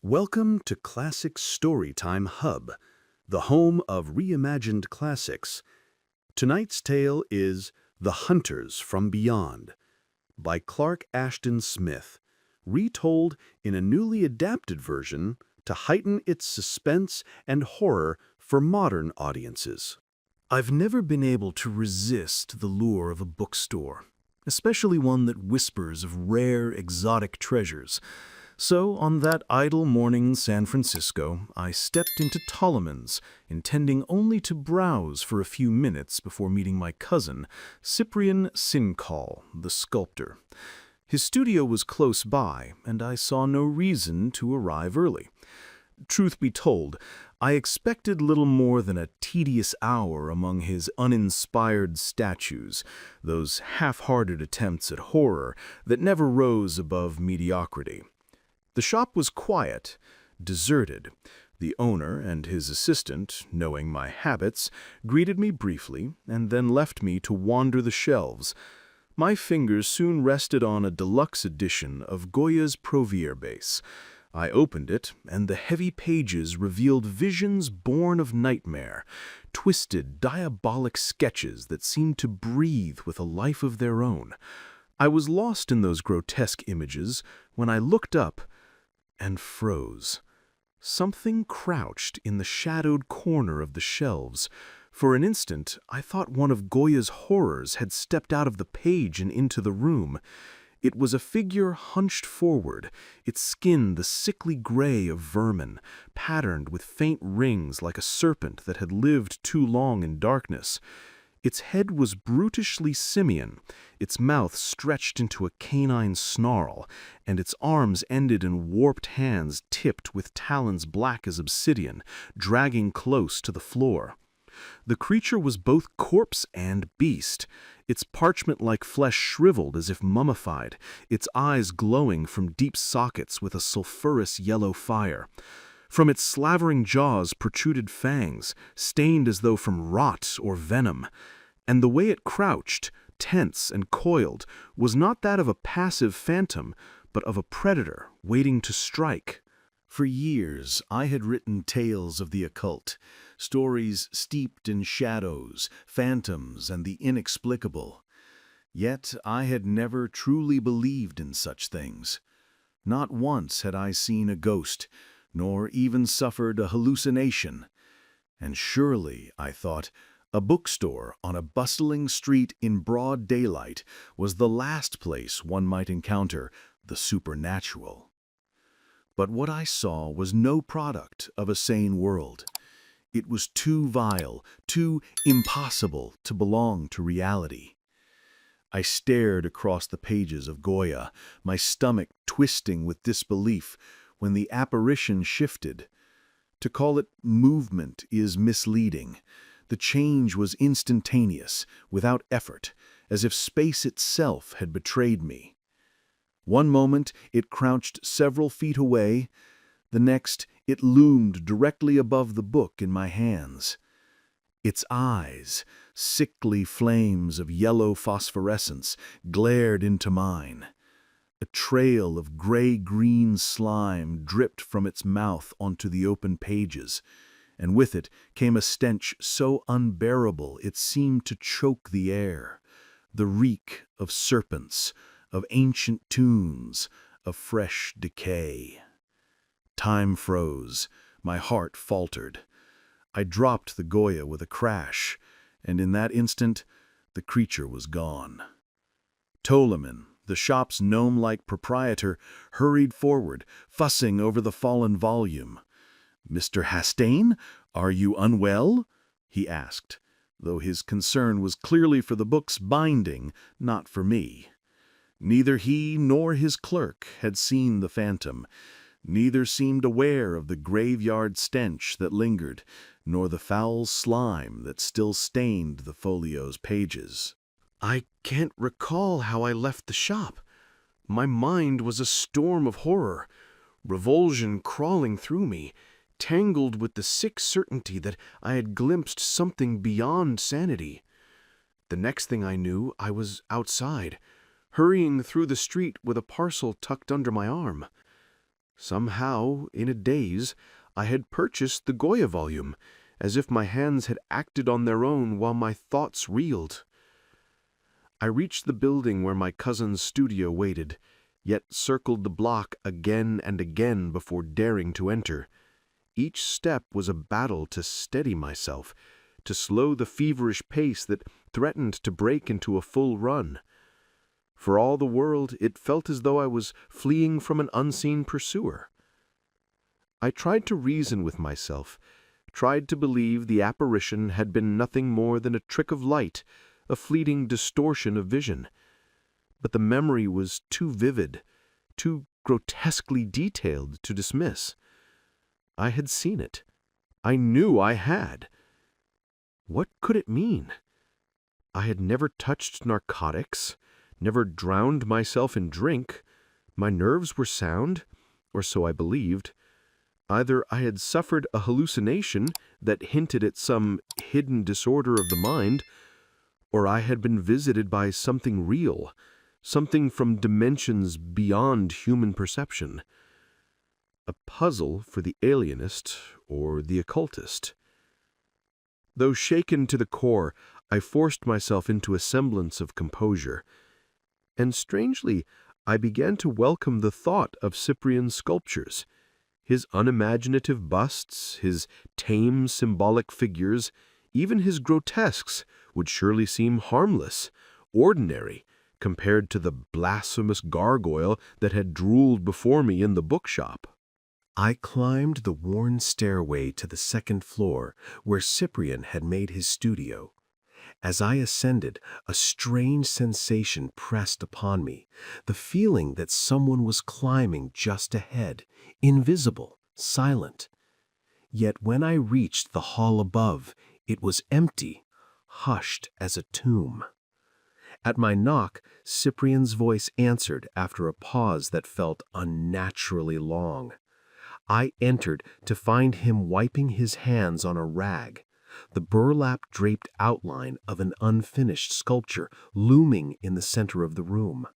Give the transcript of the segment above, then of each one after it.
Welcome to Classic Storytime Hub, the home of reimagined classics. Tonight's tale is The Hunters from Beyond by Clark Ashton Smith, retold in a newly adapted version to heighten its suspense and horror for modern audiences. I've never been able to resist the lure of a bookstore, especially one that whispers of rare, exotic treasures. So, on that idle morning in San Francisco, I stepped into Toloman's, intending only to browse for a few minutes before meeting my cousin, Cyprian Sincall, the sculptor. His studio was close by, and I saw no reason to arrive early. Truth be told, I expected little more than a tedious hour among his uninspired statues, those half-hearted attempts at horror that never rose above mediocrity. The shop was quiet, deserted. The owner and his assistant, knowing my habits, greeted me briefly and then left me to wander the shelves. My fingers soon rested on a deluxe edition of Goya's Provierbase. I opened it, and the heavy pages revealed visions born of nightmare, twisted, diabolic sketches that seemed to breathe with a life of their own. I was lost in those grotesque images when I looked up and froze. Something crouched in the shadowed corner of the shelves. For an instant, I thought one of Goya's horrors had stepped out of the page and into the room. It was a figure hunched forward, its skin the sickly gray of vermin, patterned with faint rings like a serpent that had lived too long in darkness. Its head was brutishly simian, its mouth stretched into a canine snarl, and its arms ended in warped hands tipped with talons black as obsidian, dragging close to the floor. The creature was both corpse and beast, its parchment-like flesh shriveled as if mummified, its eyes glowing from deep sockets with a sulphurous yellow fire. From its slavering jaws protruded fangs, stained as though from rot or venom. And the way it crouched, tense and coiled, was not that of a passive phantom, but of a predator waiting to strike. For years, I had written tales of the occult, stories steeped in shadows, phantoms, and the inexplicable. Yet I had never truly believed in such things. Not once had I seen a ghost, nor even suffered a hallucination. And surely, I thought, a bookstore on a bustling street in broad daylight was the last place one might encounter the supernatural. But what I saw was no product of a sane world. It was too vile, too impossible to belong to reality. I stared across the pages of Goya, my stomach twisting with disbelief, when the apparition shifted. To call it movement is misleading. The change was instantaneous, without effort, as if space itself had betrayed me. One moment it crouched several feet away, the next it loomed directly above the book in my hands. Its eyes, sickly flames of yellow phosphorescence, glared into mine. A trail of gray-green slime dripped from its mouth onto the open pages, and with it came a stench so unbearable it seemed to choke the air, the reek of serpents, of ancient tunes, of fresh decay. Time froze, my heart faltered. I dropped the Goya with a crash, and in that instant the creature was gone. Toloman, the shop's gnome-like proprietor, hurried forward, fussing over the fallen volume. "Mr. Hastane, are you unwell?" he asked, though his concern was clearly for the book's binding, not for me. Neither he nor his clerk had seen the phantom. Neither seemed aware of the graveyard stench that lingered, nor the foul slime that still stained the folio's pages. I can't recall how I left the shop. My mind was a storm of horror, revulsion crawling through me, tangled with the sick certainty that I had glimpsed something beyond sanity. The next thing I knew, I was outside, hurrying through the street with a parcel tucked under my arm. Somehow, in a daze, I had purchased the Goya volume, as if my hands had acted on their own while my thoughts reeled. I reached the building where my cousin's studio waited, yet circled the block again and again before daring to enter. Each step was a battle to steady myself, to slow the feverish pace that threatened to break into a full run. For all the world, it felt as though I was fleeing from an unseen pursuer. I tried to reason with myself, tried to believe the apparition had been nothing more than a trick of light, a fleeting distortion of vision. But the memory was too vivid, too grotesquely detailed to dismiss. I had seen it. I knew I had. What could it mean? I had never touched narcotics, never drowned myself in drink. My nerves were sound, or so I believed. Either I had suffered a hallucination that hinted at some hidden disorder of the mind, or I had been visited by something real, something from dimensions beyond human perception. A puzzle for the alienist or the occultist. Though shaken to the core, I forced myself into a semblance of composure. And strangely, I began to welcome the thought of Cyprian's sculptures. His unimaginative busts, his tame symbolic figures, even his grotesques would surely seem harmless, ordinary, compared to the blasphemous gargoyle that had drooled before me in the bookshop. I climbed the worn stairway to the second floor where Cyprian had made his studio. As I ascended, a strange sensation pressed upon me, the feeling that someone was climbing just ahead, invisible, silent. Yet when I reached the hall above, it was empty, hushed as a tomb. At my knock, Cyprian's voice answered after a pause that felt unnaturally long. I entered to find him wiping his hands on a rag, the burlap-draped outline of an unfinished sculpture looming in the center of the room.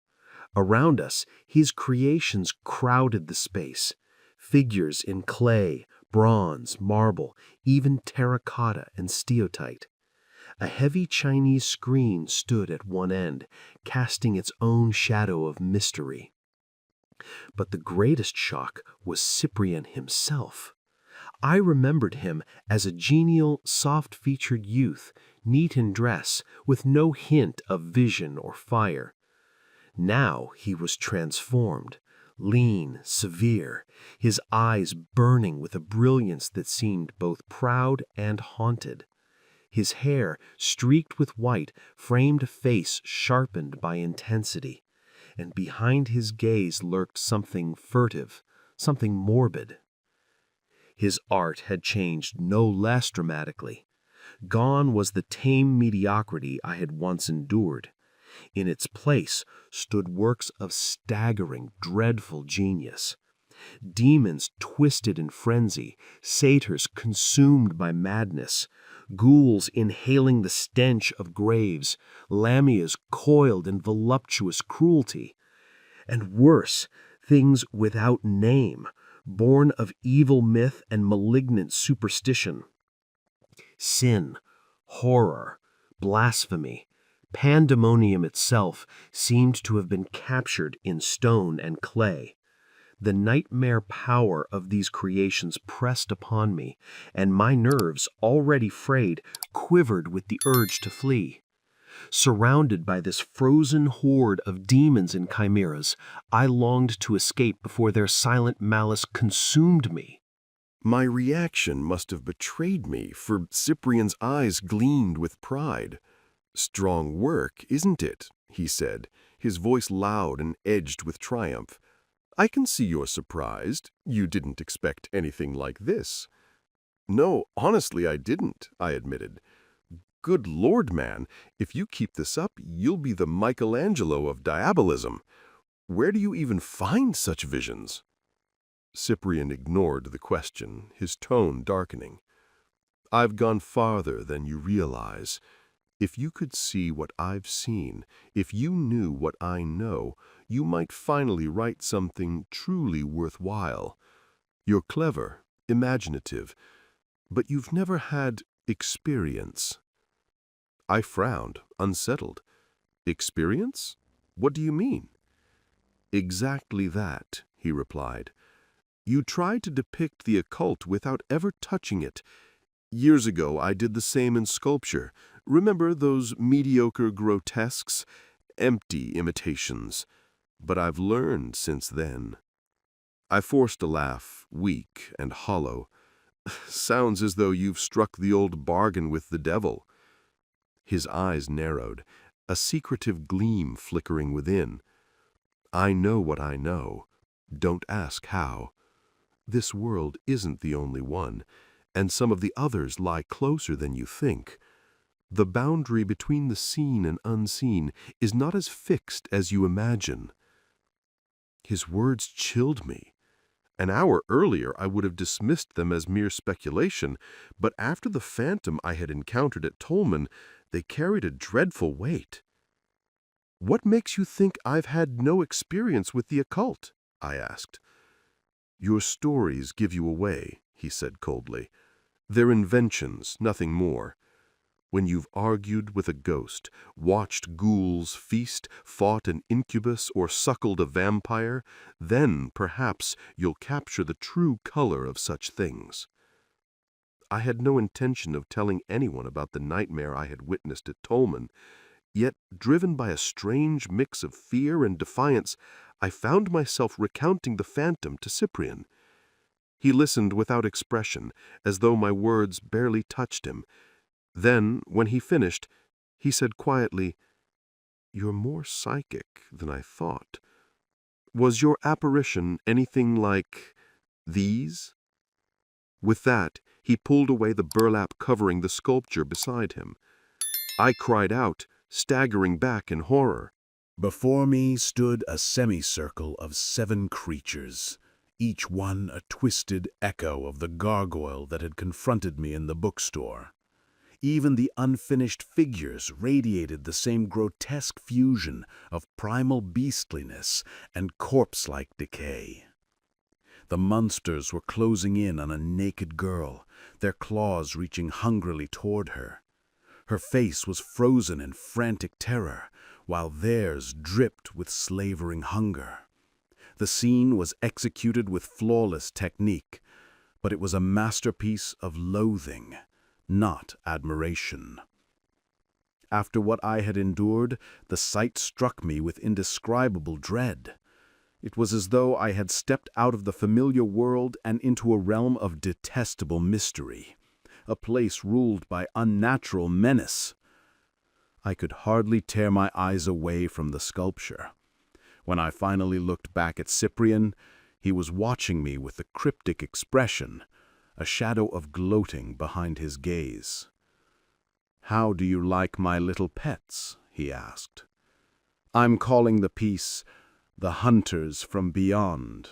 Around us, his creations crowded the space, figures in clay, bronze, marble, even terracotta and steatite. A heavy Chinese screen stood at one end, casting its own shadow of mystery. But the greatest shock was Cyprian himself. I remembered him as a genial, soft-featured youth, neat in dress, with no hint of vision or fire. Now he was transformed, lean, severe, his eyes burning with a brilliance that seemed both proud and haunted. His hair, streaked with white, framed a face sharpened by intensity, and behind his gaze lurked something furtive, something morbid. His art had changed no less dramatically. Gone was the tame mediocrity I had once endured. In its place stood works of staggering, dreadful genius. Demons twisted in frenzy, satyrs consumed by madness, ghouls inhaling the stench of graves, lamias coiled in voluptuous cruelty, and worse, things without name, born of evil myth and malignant superstition. Sin, horror, blasphemy, pandemonium itself seemed to have been captured in stone and clay. The nightmare power of these creations pressed upon me, and my nerves, already frayed, quivered with the urge to flee. Surrounded by this frozen horde of demons and chimeras, I longed to escape before their silent malice consumed me. My reaction must have betrayed me, for Cyprian's eyes gleamed with pride. "Strong work, isn't it?" he said, his voice loud and edged with triumph. "I can see you're surprised. You didn't expect anything like this." "No, honestly, I didn't," I admitted. "Good Lord, man, if you keep this up, you'll be the Michelangelo of diabolism. Where do you even find such visions?" Cyprian ignored the question, his tone darkening. "I've gone farther than you realize. If you could see what I've seen, if you knew what I know, you might finally write something truly worthwhile. You're clever, imaginative, but you've never had experience." I frowned, unsettled. "Experience? What do you mean?" "Exactly that," he replied. "You try to depict the occult without ever touching it. Years ago, I did the same in sculpture. Remember those mediocre grotesques? Empty imitations. But I've learned since then." I forced a laugh, weak and hollow. "Sounds as though you've struck the old bargain with the devil." His eyes narrowed, a secretive gleam flickering within. "I know what I know. Don't ask how. This world isn't the only one, and some of the others lie closer than you think. The boundary between the seen and unseen is not as fixed as you imagine." His words chilled me. An hour earlier I would have dismissed them as mere speculation, but after the phantom I had encountered at Tolman, they carried a dreadful weight. "What makes you think I've had no experience with the occult?" I asked. "Your stories give you away," he said coldly. "They're inventions, nothing more. When you've argued with a ghost, watched ghouls feast, fought an incubus, or suckled a vampire, then perhaps you'll capture the true color of such things." I had no intention of telling anyone about the nightmare I had witnessed at Tolman, yet, driven by a strange mix of fear and defiance, I found myself recounting the phantom to Cyprian. He listened without expression, as though my words barely touched him. Then, when he finished, he said quietly, "You're more psychic than I thought. Was your apparition anything like these?" With that, he pulled away the burlap covering the sculpture beside him. I cried out, staggering back in horror. Before me stood a semicircle of 7 creatures, each one a twisted echo of the gargoyle that had confronted me in the bookstore. Even the unfinished figures radiated the same grotesque fusion of primal beastliness and corpse-like decay. The monsters were closing in on a naked girl, their claws reaching hungrily toward her. Her face was frozen in frantic terror, while theirs dripped with slavering hunger. The scene was executed with flawless technique, but it was a masterpiece of loathing, not admiration. After what I had endured, the sight struck me with indescribable dread. It was as though I had stepped out of the familiar world and into a realm of detestable mystery, a place ruled by unnatural menace. I could hardly tear my eyes away from the sculpture. When I finally looked back at Cyprian, he was watching me with a cryptic expression, a shadow of gloating behind his gaze. "How do you like my little pets?" he asked. "I'm calling the piece The Hunters from Beyond."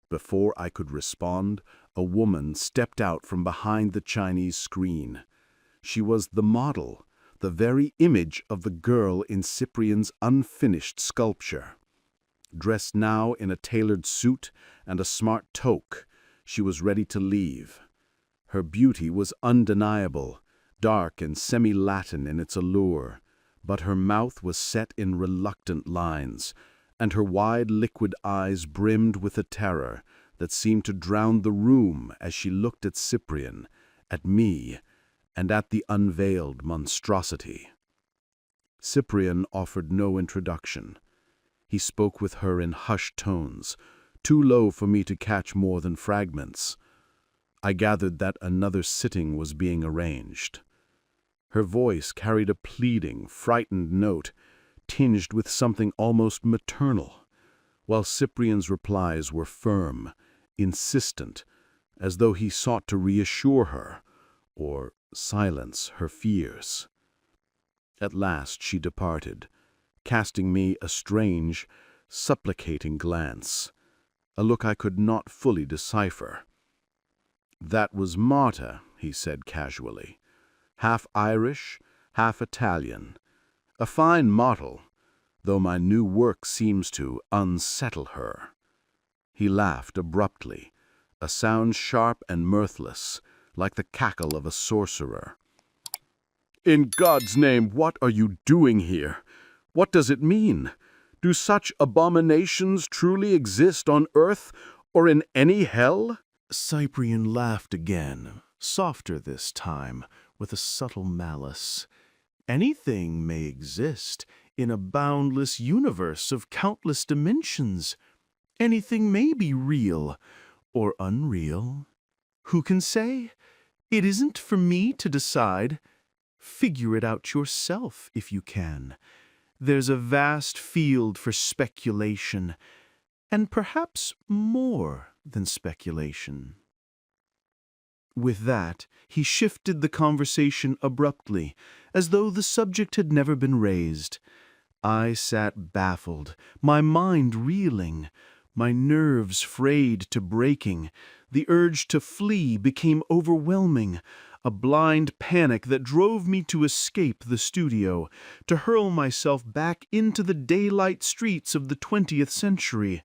Before I could respond, a woman stepped out from behind the Chinese screen. She was the model, the very image of the girl in Cyprian's unfinished sculpture. Dressed now in a tailored suit and a smart toque, she was ready to leave. Her beauty was undeniable, dark and semi-Latin in its allure, but her mouth was set in reluctant lines, and her wide liquid eyes brimmed with a terror that seemed to drown the room as she looked at Cyprian, at me, and at the unveiled monstrosity. Cyprian offered no introduction. He spoke with her in hushed tones, too low for me to catch more than fragments. I gathered that another sitting was being arranged. Her voice carried a pleading, frightened note, tinged with something almost maternal, while Cyprian's replies were firm, insistent, as though he sought to reassure her, or silence her fears. At last she departed, casting me a strange, supplicating glance, a look I could not fully decipher. "That was Marta," he said casually. "Half Irish, half Italian. A fine model, though my new work seems to unsettle her." He laughed abruptly, a sound sharp and mirthless, like the cackle of a sorcerer. "In God's name, what are you doing here? What does it mean? Do such abominations truly exist on earth or in any hell?" Cyprian laughed again, softer this time, with a subtle malice. "Anything may exist in a boundless universe of countless dimensions. Anything may be real or unreal. Who can say? It isn't for me to decide. Figure it out yourself if you can. There's a vast field for speculation, and perhaps more than speculation." With that, he shifted the conversation abruptly, as though the subject had never been raised. I sat baffled, my mind reeling, my nerves frayed to breaking. The urge to flee became overwhelming, a blind panic that drove me to escape the studio, to hurl myself back into the daylight streets of the 20th century.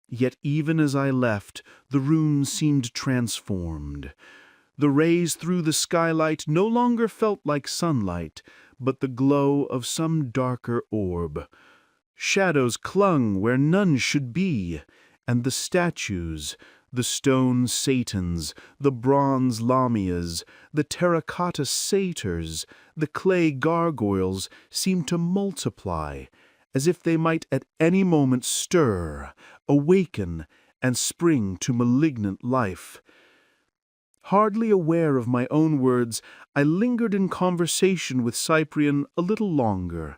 Yet even as I left, the room seemed transformed. The rays through the skylight no longer felt like sunlight, but the glow of some darker orb. Shadows clung where none should be, and the statues, the stone satans, the bronze lamias, the terracotta satyrs, the clay gargoyles seemed to multiply, as if they might at any moment stir, awaken, and spring to malignant life. Hardly aware of my own words, I lingered in conversation with Cyprian a little longer.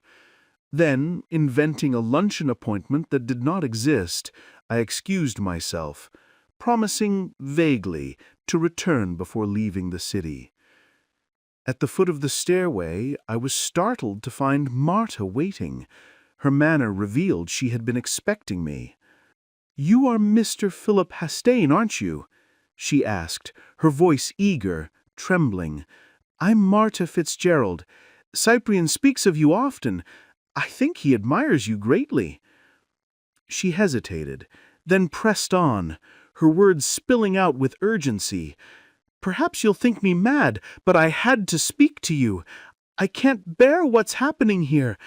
Then, inventing a luncheon appointment that did not exist, I excused myself, promising vaguely to return before leaving the city. At the foot of the stairway, I was startled to find Marta waiting. Her manner revealed she had been expecting me. "You are Mr. Philip Hastane, aren't you?" she asked, her voice eager, trembling. "I'm Marta Fitzgerald. Cyprian speaks of you often. I think he admires you greatly." She hesitated, then pressed on, her words spilling out with urgency. "Perhaps you'll think me mad, but I had to speak to you. I can't bear what's happening here.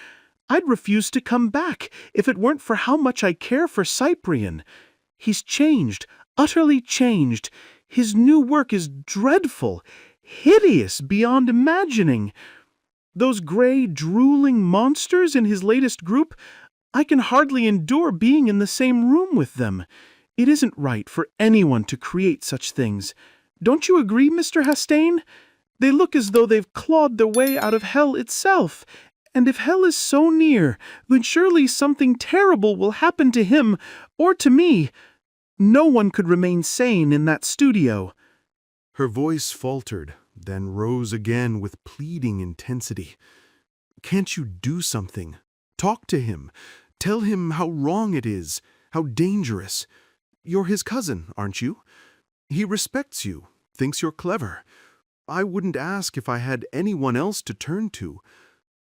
I'd refuse to come back if it weren't for how much I care for Cyprian. He's changed, utterly changed. His new work is dreadful, hideous beyond imagining. Those gray, drooling monsters in his latest group, I can hardly endure being in the same room with them. It isn't right for anyone to create such things. Don't you agree, Mr. Hastane? They look as though they've clawed their way out of hell itself. And if hell is so near, then surely something terrible will happen to him or to me. No one could remain sane in that studio." Her voice faltered, then rose again with pleading intensity. "Can't you do something? Talk to him. Tell him how wrong it is, how dangerous. You're his cousin, aren't you? He respects you, thinks you're clever. I wouldn't ask if I had anyone else to turn to.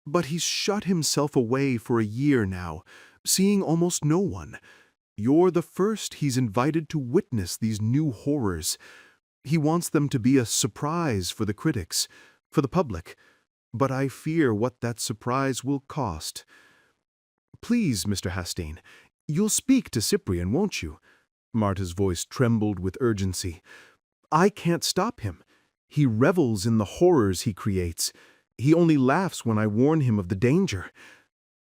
But he's shut himself away for a year now, seeing almost no one. You're the first he's invited to witness these new horrors. He wants them to be a surprise for the critics, for the public. But I fear what that surprise will cost. Please, Mr. Hastane, you'll speak to Cyprian, won't you?" Marta's voice trembled with urgency. "I can't stop him. He revels in the horrors he creates. He only laughs when I warn him of the danger.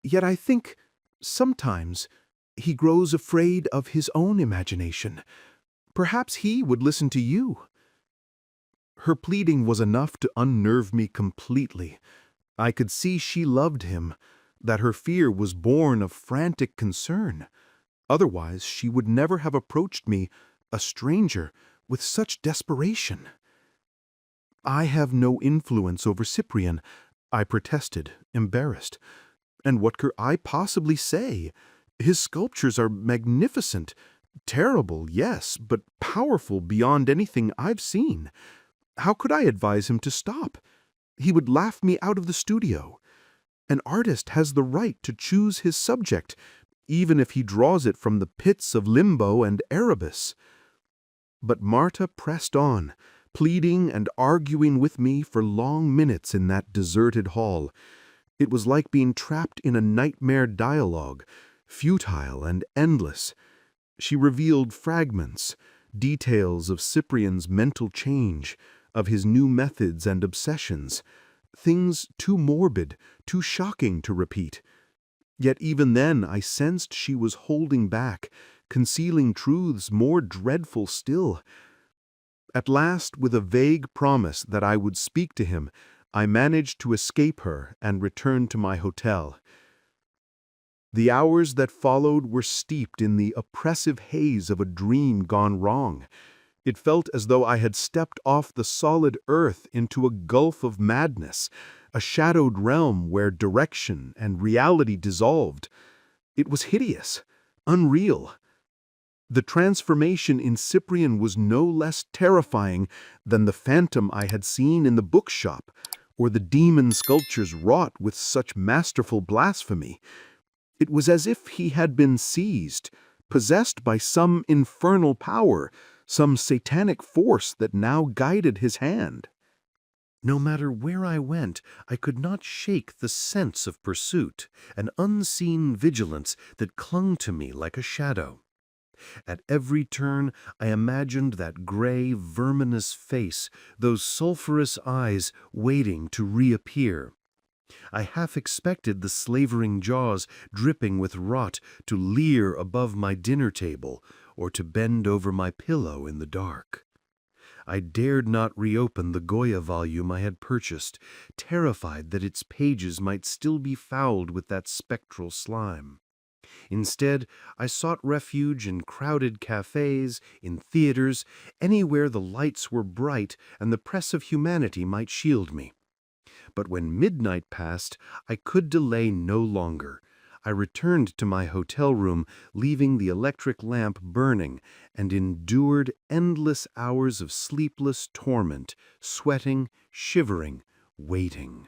Yet I think, sometimes, he grows afraid of his own imagination. Perhaps he would listen to you." Her pleading was enough to unnerve me completely. I could see she loved him, that her fear was born of frantic concern. Otherwise, she would never have approached me, a stranger, with such desperation. "I have no influence over Cyprian," I protested, embarrassed. "And what could I possibly say? His sculptures are magnificent, terrible, yes, but powerful beyond anything I've seen. How could I advise him to stop? He would laugh me out of the studio. An artist has the right to choose his subject, even if he draws it from the pits of limbo and Erebus. But Marta pressed on, pleading and arguing with me for long minutes in that deserted hall. It was like being trapped in a nightmare dialogue, futile and endless. She revealed fragments, details of Cyprian's mental change, of his new methods and obsessions, things too morbid, too shocking to repeat. Yet even then I sensed she was holding back, concealing truths more dreadful still. At last, with a vague promise that I would speak to him, I managed to escape her and return to my hotel. The hours that followed were steeped in the oppressive haze of a dream gone wrong. It felt as though I had stepped off the solid earth into a gulf of madness, a shadowed realm where direction and reality dissolved. It was hideous, unreal. The transformation in Cyprian was no less terrifying than the phantom I had seen in the bookshop, or the demon sculptures wrought with such masterful blasphemy. It was as if he had been seized, possessed by some infernal power, some satanic force that now guided his hand. No matter where I went, I could not shake the sense of pursuit, an unseen vigilance that clung to me like a shadow. At every turn, I imagined that gray, verminous face, those sulphurous eyes waiting to reappear. I half expected the slavering jaws, dripping with rot, to leer above my dinner table or to bend over my pillow in the dark. I dared not reopen the Goya volume I had purchased, terrified that its pages might still be fouled with that spectral slime. Instead, I sought refuge in crowded cafes, in theaters, anywhere the lights were bright and the press of humanity might shield me. But when midnight passed, I could delay no longer. I returned to my hotel room, leaving the electric lamp burning, and endured endless hours of sleepless torment, sweating, shivering, waiting.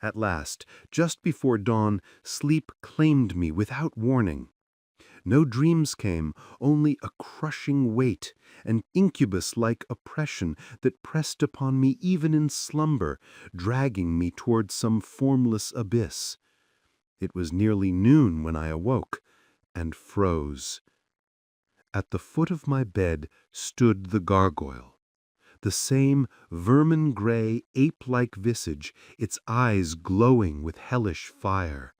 At last, just before dawn, sleep claimed me without warning. No dreams came, only a crushing weight, an incubus-like oppression that pressed upon me even in slumber, dragging me toward some formless abyss. It was nearly noon when I awoke, and froze. At the foot of my bed stood the gargoyle. The same vermin-gray, ape-like visage, its eyes glowing with hellish fire.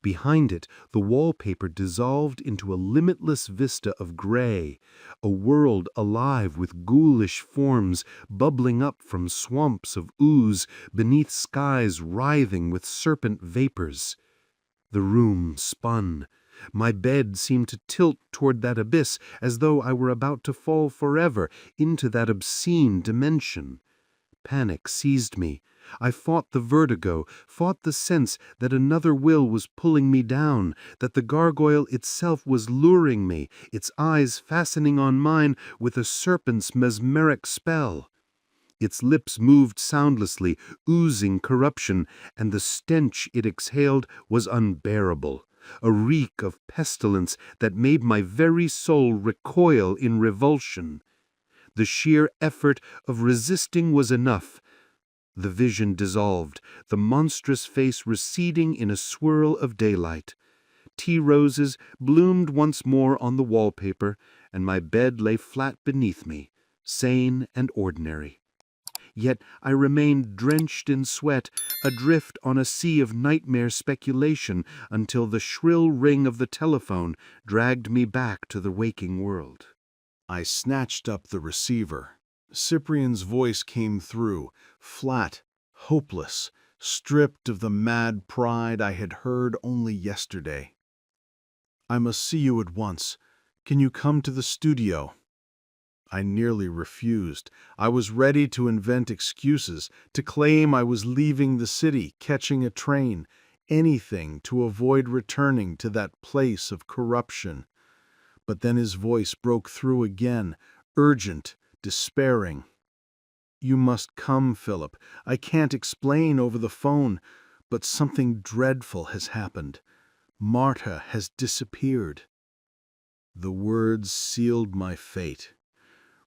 Behind it, the wallpaper dissolved into a limitless vista of gray, a world alive with ghoulish forms bubbling up from swamps of ooze beneath skies writhing with serpent vapors. The room spun. My bed seemed to tilt toward that abyss as though I were about to fall forever into that obscene dimension. Panic seized me. I fought the vertigo, fought the sense that another will was pulling me down, that the gargoyle itself was luring me, its eyes fastening on mine with a serpent's mesmeric spell. Its lips moved soundlessly, oozing corruption, and the stench it exhaled was unbearable, a reek of pestilence that made my very soul recoil in revulsion. The sheer effort of resisting was enough. The vision dissolved, the monstrous face receding in a swirl of daylight. Tea roses bloomed once more on the wallpaper, and my bed lay flat beneath me, sane and ordinary. Yet I remained drenched in sweat, adrift on a sea of nightmare speculation, until the shrill ring of the telephone dragged me back to the waking world. I snatched up the receiver. Cyprian's voice came through, flat, hopeless, stripped of the mad pride I had heard only yesterday. "I must see you at once. Can you come to the studio?" I nearly refused. I was ready to invent excuses, to claim I was leaving the city, catching a train, anything to avoid returning to that place of corruption. But then his voice broke through again, urgent, despairing. You must come, Philip. I can't explain over the phone, but something dreadful has happened. Marta has disappeared." The words sealed my fate.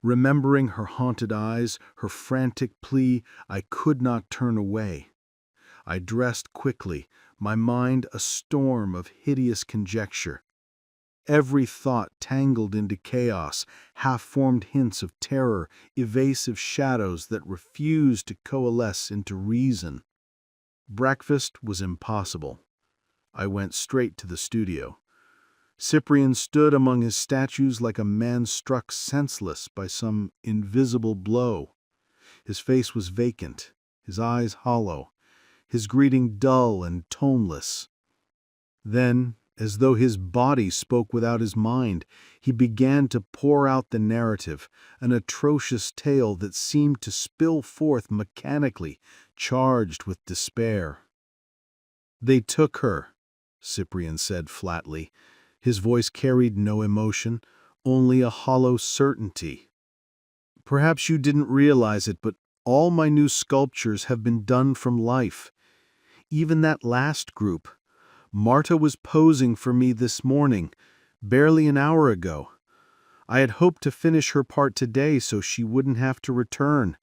Remembering her haunted eyes, her frantic plea, I could not turn away. I dressed quickly, my mind a storm of hideous conjecture. Every thought tangled into chaos, half-formed hints of terror, evasive shadows that refused to coalesce into reason. Breakfast was impossible. I went straight to the studio. Cyprian stood among his statues like a man struck senseless by some invisible blow. His face was vacant, his eyes hollow, his greeting dull and toneless. Then, as though his body spoke without his mind, he began to pour out the narrative, an atrocious tale that seemed to spill forth mechanically, charged with despair. "They took her," Cyprian said flatly. His voice carried no emotion, only a hollow certainty. "Perhaps you didn't realize it, but all my new sculptures have been done from life. Even that last group. Marta was posing for me this morning, barely an hour ago. I had hoped to finish her part today so she wouldn't have to return.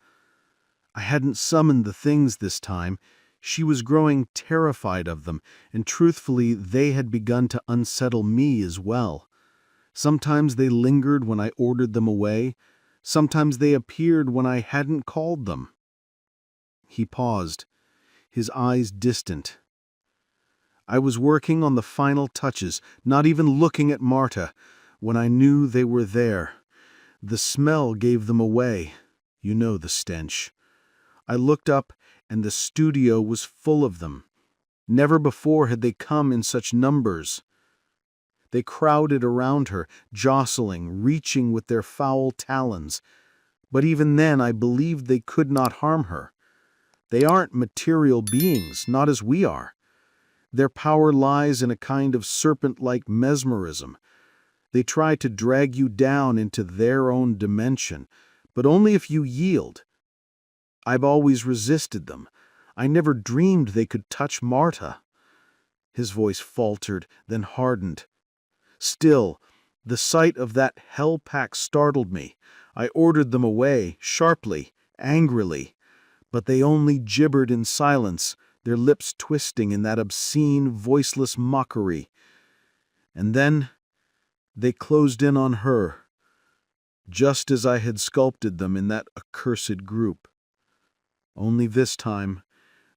I hadn't summoned the things this time. She was growing terrified of them, and truthfully, they had begun to unsettle me as well. Sometimes they lingered when I ordered them away. Sometimes they appeared when I hadn't called them." He paused, his eyes distant. "I was working on the final touches, not even looking at Marta, when I knew they were there. The smell gave them away. You know the stench. I looked up, and the studio was full of them. Never before had they come in such numbers. They crowded around her, jostling, reaching with their foul talons. But even then I believed they could not harm her. They aren't material beings, not as we are. Their power lies in a kind of serpent-like mesmerism. They try to drag you down into their own dimension, but only if you yield. I've always resisted them. I never dreamed they could touch Marta." His voice faltered, then hardened. "Still, the sight of that hell pack startled me. I ordered them away, sharply, angrily, but they only gibbered in silence, their lips twisting in that obscene, voiceless mockery. And then they closed in on her, just as I had sculpted them in that accursed group. Only this time,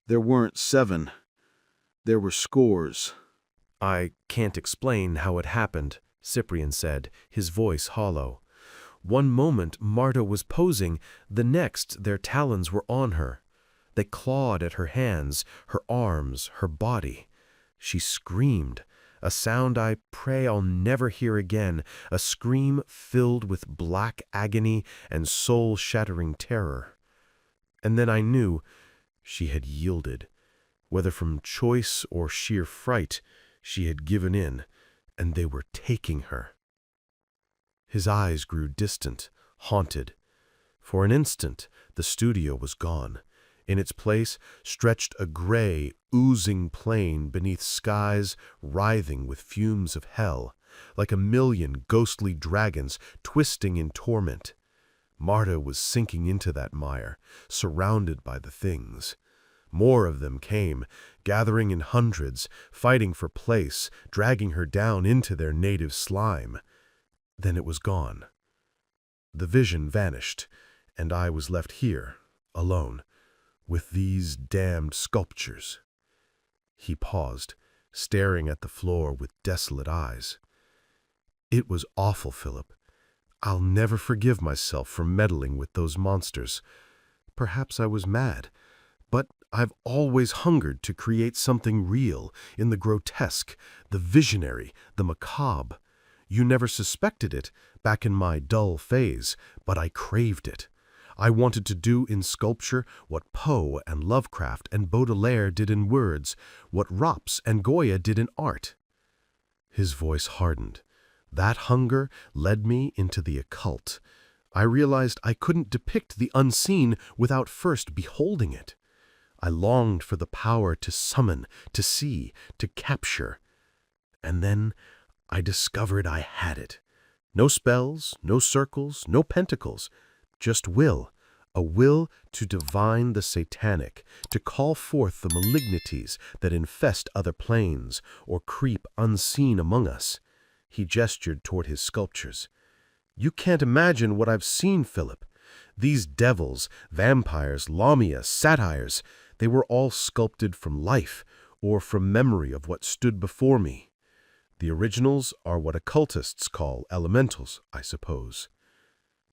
there weren't 7. There were scores." "I can't explain how it happened," Cyprian said, his voice hollow. "One moment Marta was posing, the next their talons were on her. They clawed at her hands, her arms, her body. She screamed, a sound I pray I'll never hear again, a scream filled with black agony and soul-shattering terror. And then I knew she had yielded. Whether from choice or sheer fright, she had given in, and they were taking her." His eyes grew distant, haunted. For an instant, the studio was gone. In its place stretched a gray, oozing plain beneath skies writhing with fumes of hell, like a million ghostly dragons twisting in torment. Marta was sinking into that mire, surrounded by the things. More of them came, gathering in hundreds, fighting for place, dragging her down into their native slime. Then it was gone. The vision vanished, and I was left here, alone, with these damned sculptures." He paused, staring at the floor with desolate eyes. "It was awful, Philip. I'll never forgive myself for meddling with those monsters. Perhaps I was mad, but I've always hungered to create something real, in the grotesque, the visionary, the macabre. You never suspected it, back in my dull phase, but I craved it. I wanted to do in sculpture what Poe and Lovecraft and Baudelaire did in words, what Rops and Goya did in art." His voice hardened. That hunger led me into the occult. I realized I couldn't depict the unseen without first beholding it. I longed for the power to summon, to see, to capture. And then I discovered I had it. No spells, no circles, no pentacles, just will. A will to divine the satanic, to call forth the malignities that infest other planes or creep unseen among us. He gestured toward his sculptures. You can't imagine what I've seen, Philip. These devils, vampires, lamia, satyrs, they were all sculpted from life or from memory of what stood before me. The originals are what occultists call elementals, I suppose.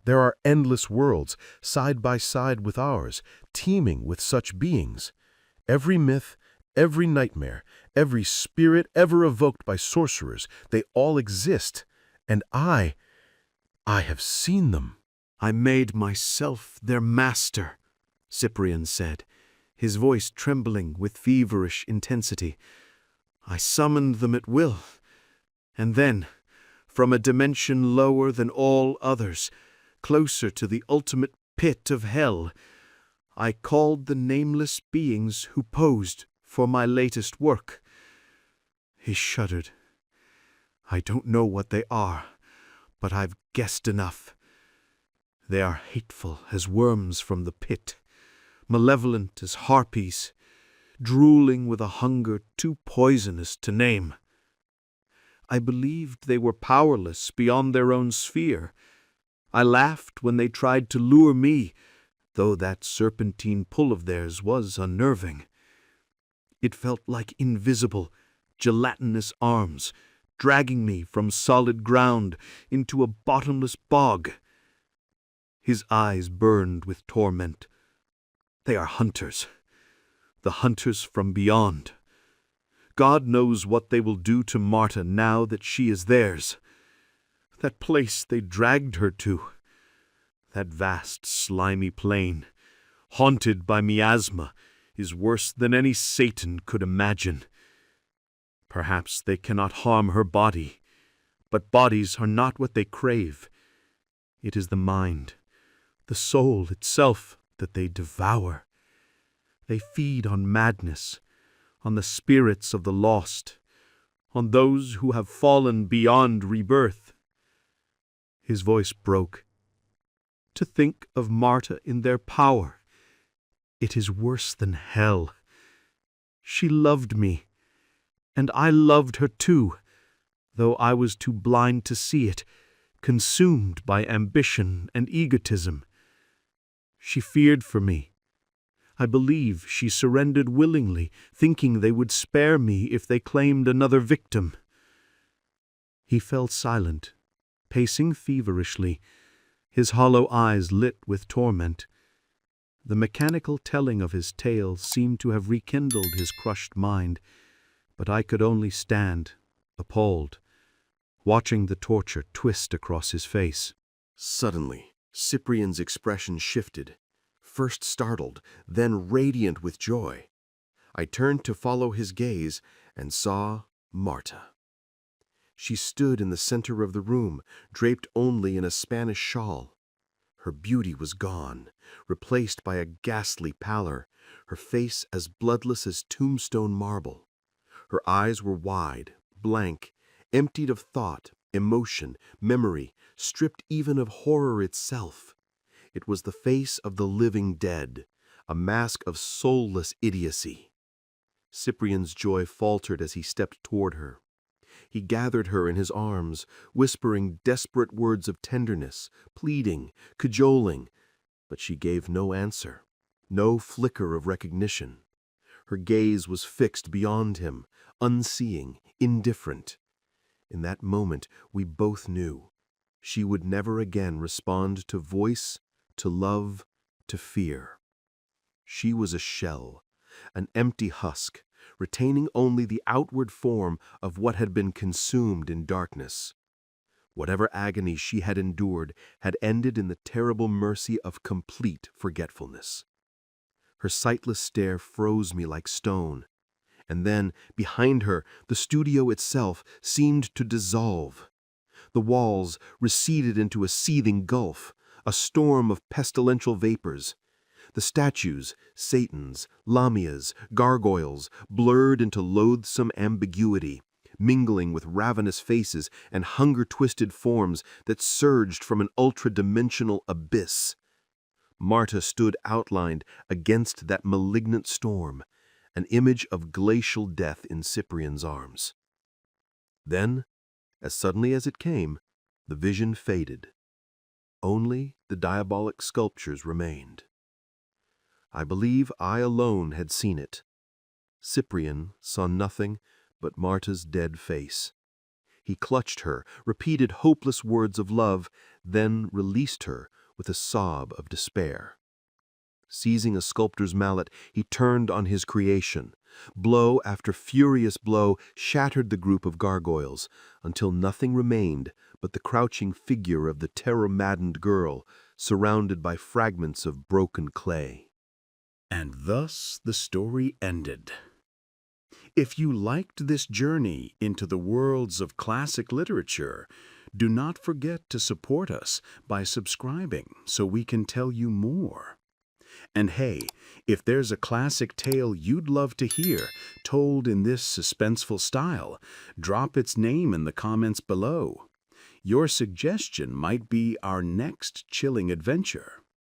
There are endless worlds, side by side with ours, teeming with such beings. Every myth, every nightmare, every spirit ever evoked by sorcerers, they all exist, and I have seen them. I made myself their master, Cyprian said, his voice trembling with feverish intensity. I summoned them at will, and then, from a dimension lower than all others, closer to the ultimate pit of hell, I called the nameless beings who posed for my latest work. He shuddered. I don't know what they are, but I've guessed enough. They are hateful as worms from the pit, malevolent as harpies, drooling with a hunger too poisonous to name. I believed they were powerless beyond their own sphere. I laughed when they tried to lure me, though that serpentine pull of theirs was unnerving. It felt like invisible, gelatinous arms, dragging me from solid ground into a bottomless bog. His eyes burned with torment. They are hunters, the hunters from beyond. God knows what they will do to Marta now that she is theirs. That place they dragged her to, that vast slimy plain, haunted by miasma, is worse than any Satan could imagine. Perhaps they cannot harm her body, but bodies are not what they crave. It is the mind, the soul itself that they devour. They feed on madness, on the spirits of the lost, on those who have fallen beyond rebirth. His voice broke. To think of Marta in their power, it is worse than hell. She loved me, and I loved her too, though I was too blind to see it, consumed by ambition and egotism. She feared for me. I believe she surrendered willingly, thinking they would spare me if they claimed another victim. He fell silent, pacing feverishly, his hollow eyes lit with torment. The mechanical telling of his tale seemed to have rekindled his crushed mind, but I could only stand, appalled, watching the torture twist across his face. Suddenly, Cyprian's expression shifted, first startled, then radiant with joy. I turned to follow his gaze and saw Marta. She stood in the center of the room, draped only in a Spanish shawl. Her beauty was gone, replaced by a ghastly pallor, her face as bloodless as tombstone marble. Her eyes were wide, blank, emptied of thought, emotion, memory, stripped even of horror itself. It was the face of the living dead, a mask of soulless idiocy. Cyprian's joy faltered as he stepped toward her. He gathered her in his arms, whispering desperate words of tenderness, pleading, cajoling, but she gave no answer, no flicker of recognition. Her gaze was fixed beyond him, unseeing, indifferent. In that moment, we both knew she would never again respond to voice, to love, to fear. She was a shell, an empty husk, retaining only the outward form of what had been consumed in darkness. Whatever agony she had endured had ended in the terrible mercy of complete forgetfulness. Her sightless stare froze me like stone, and then, behind her, the studio itself seemed to dissolve. The walls receded into a seething gulf, a storm of pestilential vapors. The statues, satans, lamias, gargoyles, blurred into loathsome ambiguity, mingling with ravenous faces and hunger-twisted forms that surged from an ultra-dimensional abyss. Marta stood outlined against that malignant storm, an image of glacial death in Cyprian's arms. Then, as suddenly as it came, the vision faded. Only the diabolic sculptures remained. I believe I alone had seen it. Cyprian saw nothing but Marta's dead face. He clutched her, repeated hopeless words of love, then released her with a sob of despair. Seizing a sculptor's mallet, he turned on his creation. Blow after furious blow shattered the group of gargoyles, until nothing remained but the crouching figure of the terror-maddened girl, surrounded by fragments of broken clay. And thus the story ended. If you liked this journey into the worlds of classic literature, do not forget to support us by subscribing so we can tell you more. And hey, if there's a classic tale you'd love to hear told in this suspenseful style, drop its name in the comments below. Your suggestion might be our next chilling adventure.